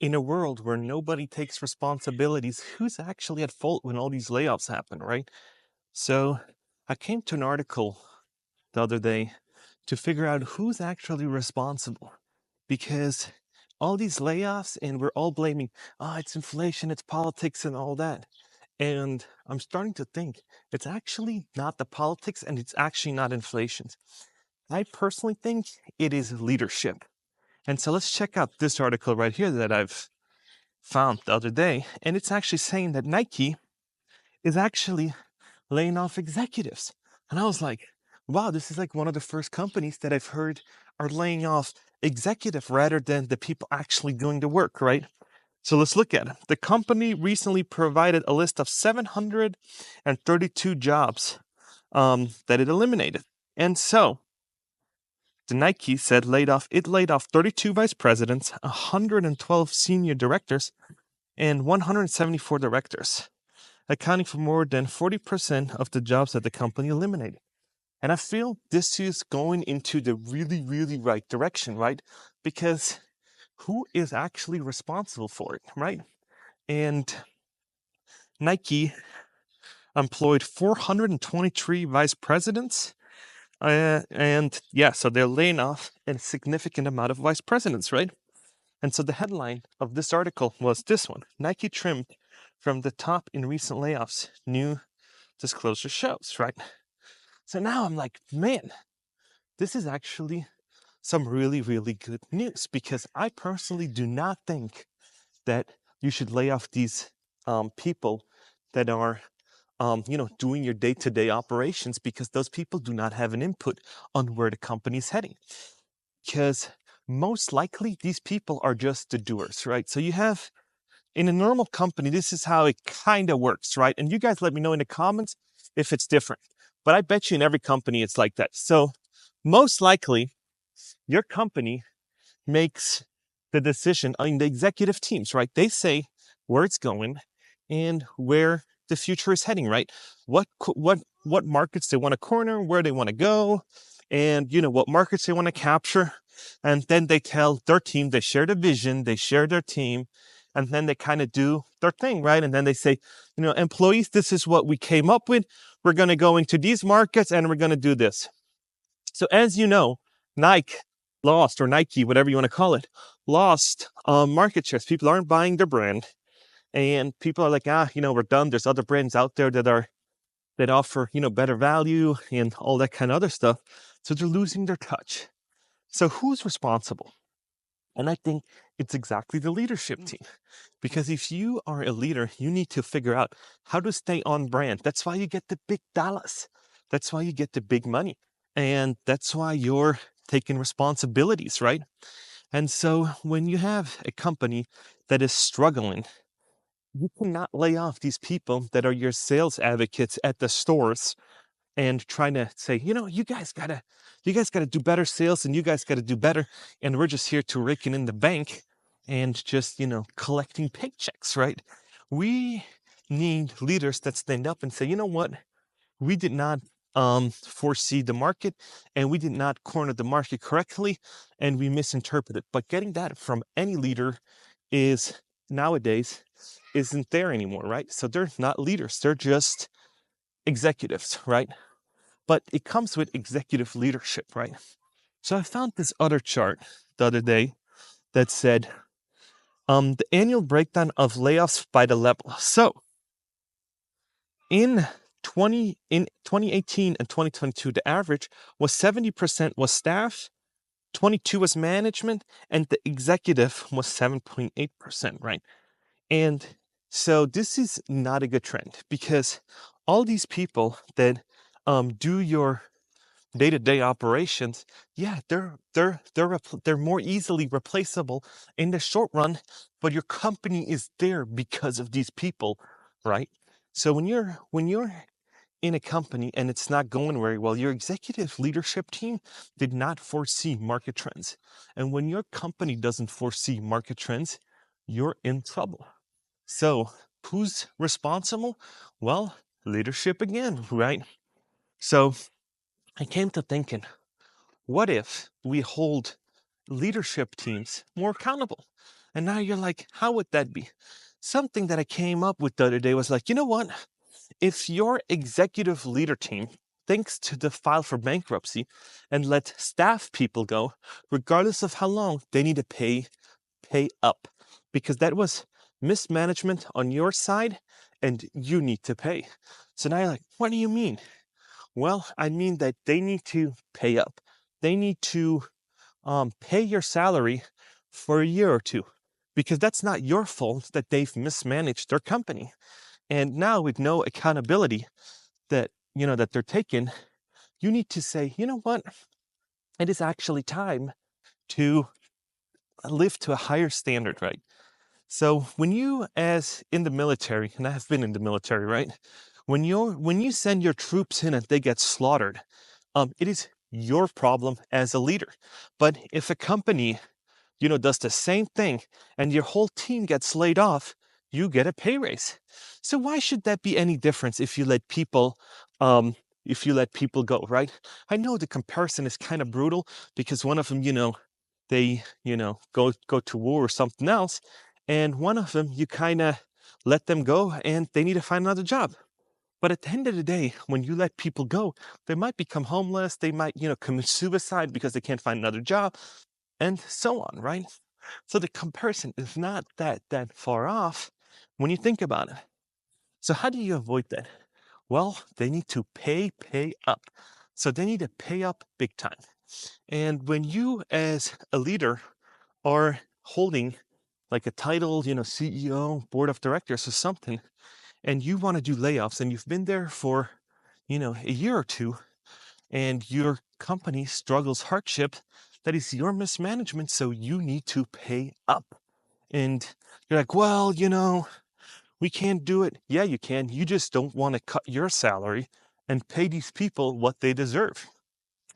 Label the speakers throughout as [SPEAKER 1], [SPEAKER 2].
[SPEAKER 1] in a world where nobody takes responsibilities, who's actually at fault when all these layoffs happen, right? So I came to an article the other day to figure out who's actually responsible because all these layoffs and we're all blaming, it's inflation, it's politics and all that. And I'm starting to think it's actually not the politics and it's actually not inflation. I personally think it is leadership. And so let's check out this article right here that I've found the other day. And it's actually saying that Nike is actually laying off executives. And I was like, wow, this is like one of the first companies that I've heard are laying off executive rather than the people actually doing the work, right? So let's look at it. The company recently provided a list of 732 jobs that it eliminated. And so the Nike said it laid off 32 vice presidents, 112 senior directors, and 174 directors, accounting for more than 40% of the jobs that the company eliminated. And I feel this is going into the really, really right direction, right? Because who is actually responsible for it, right? And Nike employed 423 vice presidents. And yeah, so they're laying off a significant amount of vice presidents, right? And so the headline of this article was this one: Nike trimmed from the top in recent layoffs, new disclosure shows, right? So now I'm like, man, this is actually some really, really good news because I personally do not think that you should lay off these people that are, doing your day-to-day operations because those people do not have an input on where the company is heading. Because most likely these people are just the doers, right? So you have in a normal company, this is how it kind of works, right? And you guys let me know in the comments if it's different. But I bet you in every company it's like that. So most likely your company makes the decision in the executive teams, right? They say where it's going and where the future is heading, right? What markets they want to corner, where they want to go, and what markets they want to capture. And then they tell their team, they share the vision, they share their team, and then they kind of do their thing, right? And then they say, employees, this is what we came up with. We're going to go into these markets and we're going to do this. So as you know, Nike lost, or Nike, whatever you want to call it, lost market shares. People aren't buying their brand, and people are like, we're done. There's other brands out there that offer, better value and all that kind of other stuff. So they're losing their touch. So who's responsible? And I think it's exactly the leadership team. Because if you are a leader, you need to figure out how to stay on brand. That's why you get the big dollars. That's why you get the big money. And that's why you're taking responsibilities, right? And so when you have a company that is struggling, you cannot lay off these people that are your sales advocates at the stores and trying to say, you guys gotta do better sales and you guys gotta do better. And we're just here to raking in the bank and just, collecting paychecks, right? We need leaders that stand up and say, you know what? We did not foresee the market and we did not corner the market correctly and we misinterpreted. But getting that from any leader is nowadays isn't there anymore, right? So they're not leaders, they're just executives, right? But it comes with executive leadership, right? So I found this other chart the other day that said the annual breakdown of layoffs by the level. So in 2018 and 2022, the average was 70% was staff, 22 was management, and the executive was 7.8%, right? And so this is not a good trend because all these people that do your day-to-day operations, yeah, they're more easily replaceable in the short run, but your company is there because of these people, right? So when you're in a company and it's not going very well, your executive leadership team did not foresee market trends. And when your company doesn't foresee market trends, you're in trouble. So who's responsible? Well, leadership again, right? So I came to thinking, what if we hold leadership teams more accountable? And now you're like, how would that be? Something that I came up with the other day was like, you know what? If your executive leader team thinks to file for bankruptcy and let staff people go, regardless of how long, they need to pay up, because that was mismanagement on your side and you need to pay. So now you're like, what do you mean? Well, I mean that they need to pay up. They need to pay your salary for a year or two, because that's not your fault that they've mismanaged their company. And now, with no accountability that that they're taking, you need to say, you know what? It is actually time to live to a higher standard, right? So when you, as in the military, and I have been in the military, right? When you send your troops in and they get slaughtered, it is your problem as a leader. But if a company does the same thing and your whole team gets laid off, you get a pay raise. So why should that be any difference um, if you let people go, right? I know the comparison is kind of brutal because one of them, they, go to war or something else, and one of them, you kind of let them go and they need to find another job. But at the end of the day, when you let people go, they might become homeless, they might, commit suicide because they can't find another job, and so on, right? So the comparison is not that far off when you think about it. So how do you avoid that? Well, they need to pay up. So they need to pay up big time. And when you as a leader are holding like a title, CEO, board of directors or something, and you want to do layoffs and you've been there for, a year or two, and your company struggles hardship, that is your mismanagement. So you need to pay up. And you're like, well, we can't do it. Yeah, you can. You just don't want to cut your salary and pay these people what they deserve.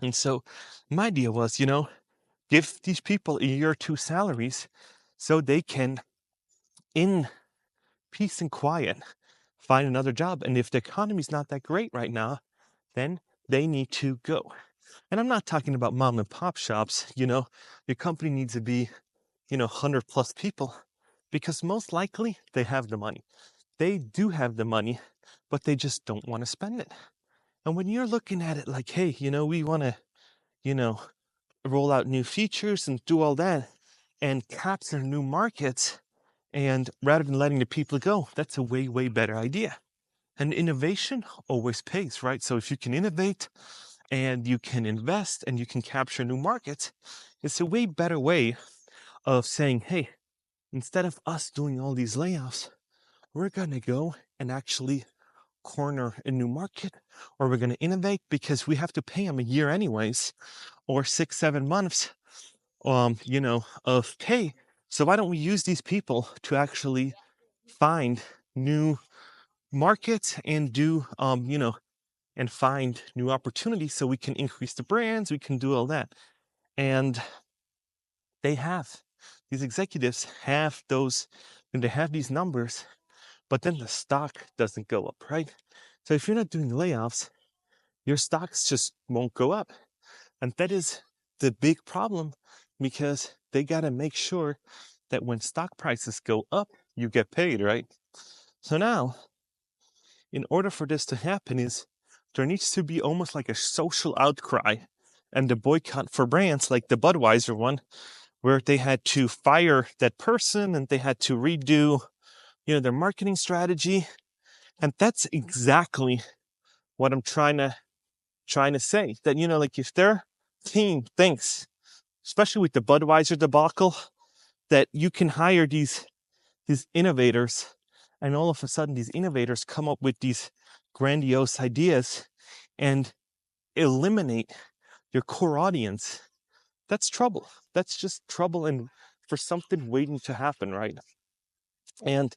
[SPEAKER 1] And so my idea was, give these people a year or two salaries so they can, in peace and quiet, find another job. And if the economy's not that great right now, then they need to go. And I'm not talking about mom and pop shops. Your company needs to be, 100 plus people, because most likely they have the money. They do have the money, but they just don't want to spend it. And when you're looking at it like, hey, we want to, you know, roll out new features and do all that and capture new markets, and rather than letting the people go, that's a way, way better idea. And innovation always pays, right? So if you can innovate and you can invest and you can capture new markets, it's a way better way of saying, hey, instead of us doing all these layoffs, we're going to go and actually corner a new market, or we're going to innovate because we have to pay them a year anyways, or 6 7 months of pay. So why don't we use these people to actually find new markets and do and find new opportunities, so we can increase the brands, we can do all that. And they have these executives have those, and they have these numbers, but then the stock doesn't go up, right? So if you're not doing layoffs, your stocks just won't go up. And that is the big problem, because they got to make sure that when stock prices go up, you get paid, right? So now, in order for this to happen, is there needs to be almost like a social outcry and a boycott for brands like the Budweiser one, where they had to fire that person and they had to redo, their marketing strategy. And that's exactly what I'm trying to say, that like if their team thinks, especially with the Budweiser debacle, that you can hire these innovators, and all of a sudden these innovators come up with these grandiose ideas and eliminate your core audience, that's trouble. That's just trouble, and for something waiting to happen, right? And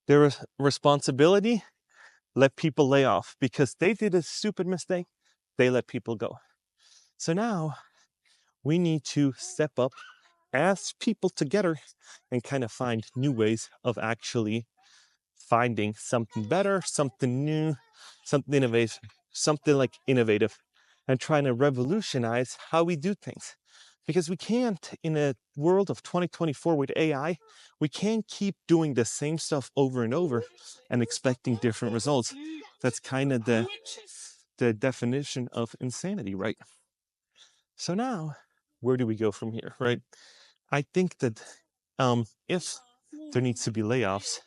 [SPEAKER 1] their responsibility, let people lay off because they did a stupid mistake, they let people go. So now we need to step up as people together and kind of find new ways of actually finding something better, something new, something innovative, something like innovative, and trying to revolutionize how we do things. because we can't, in a world of 2024 with AI, we can't keep doing the same stuff over and over and expecting different results. That's kind of the definition of insanity, right? So now, where do we go from here, right? I think that if there needs to be layoffs,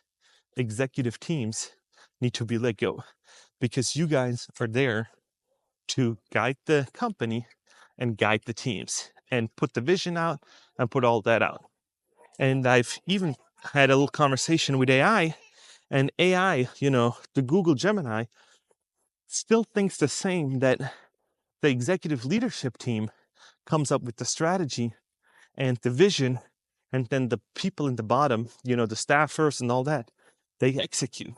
[SPEAKER 1] executive teams need to be let go, because you guys are there to guide the company and guide the teams and put the vision out and put all that out. And I've even had a little conversation with AI, and AI, the Google Gemini, still thinks the same, that the executive leadership team comes up with the strategy and the vision, and then the people in the bottom, the staffers and all that, they execute.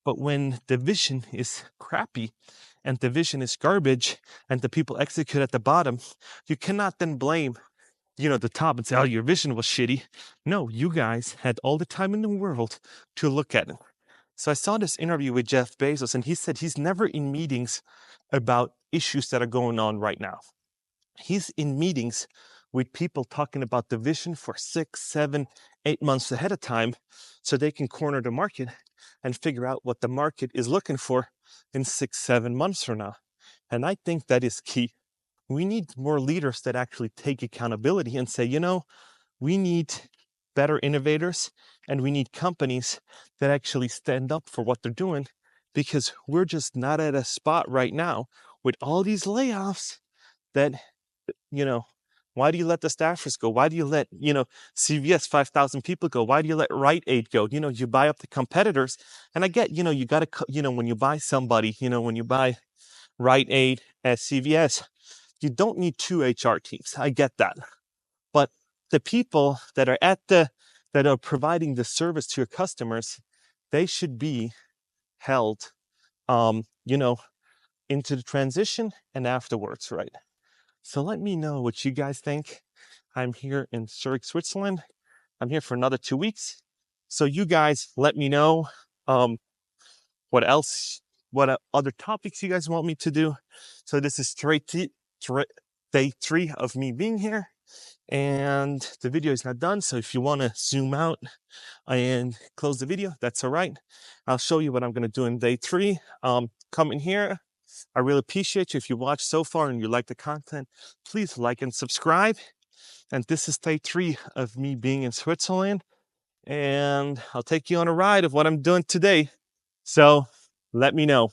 [SPEAKER 1] But when the vision is crappy and the vision is garbage and the people execute at the bottom, you cannot then blame, the top and say, oh, your vision was shitty. No, you guys had all the time in the world to look at it. So I saw this interview with Jeff Bezos, and he said he's never in meetings about issues that are going on right now. He's in meetings with people talking about the vision for 6, 7, 8 months ahead of time, so they can corner the market and figure out what the market is looking for in 6, 7 months from now. And I think that is key. We need more leaders that actually take accountability and say, we need better innovators, and we need companies that actually stand up for what they're doing, because we're just not at a spot right now with all these layoffs that, why do you let the staffers go? Why do you let, CVS 5,000 people go? Why do you let Rite Aid go? You buy up the competitors. And I get, you got to, when you buy somebody, when you buy Rite Aid at CVS, you don't need 2 HR teams. I get that. But the people that are that are providing the service to your customers, they should be held, into the transition and afterwards, right? So let me know what you guys think. I'm here in Zurich, Switzerland. I'm here for another 2 weeks. So you guys let me know what other topics you guys want me to do. So this is day 3 of me being here. And the video is not done. So if you want to zoom out and close the video, that's all right. I'll show you what I'm going to do in day 3. Come in here. I really appreciate you. If you watched so far and you like the content, please like and subscribe. And this is day 3 of me being in Switzerland. And I'll take you on a ride of what I'm doing today. So let me know.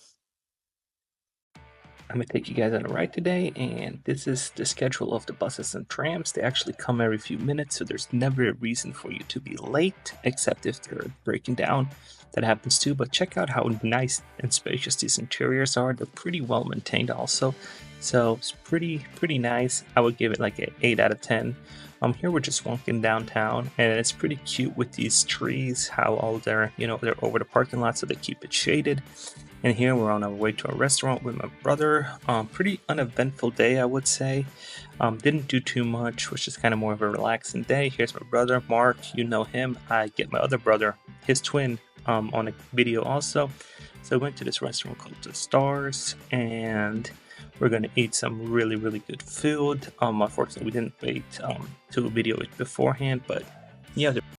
[SPEAKER 2] I'm going to take you guys on a ride today, and this is the schedule of the buses and trams. They actually come every few minutes, so there's never a reason for you to be late, except if they're breaking down. That happens too, but check out how nice and spacious these interiors are. They're pretty well maintained also, so it's pretty nice. I would give it like an 8 out of 10. Here we're just walking downtown, and it's pretty cute with these trees, how all they're over the parking lot, so they keep it shaded. And here we're on our way to a restaurant with my brother. Pretty uneventful day, I would say. Didn't do too much, was just kind of more of a relaxing day. Here's my brother, Mark. You know him. I get my other brother, his twin, on a video also. So I went to this restaurant called The Stars, and we're going to eat some really good food. Unfortunately, we didn't wait to video it beforehand, but yeah,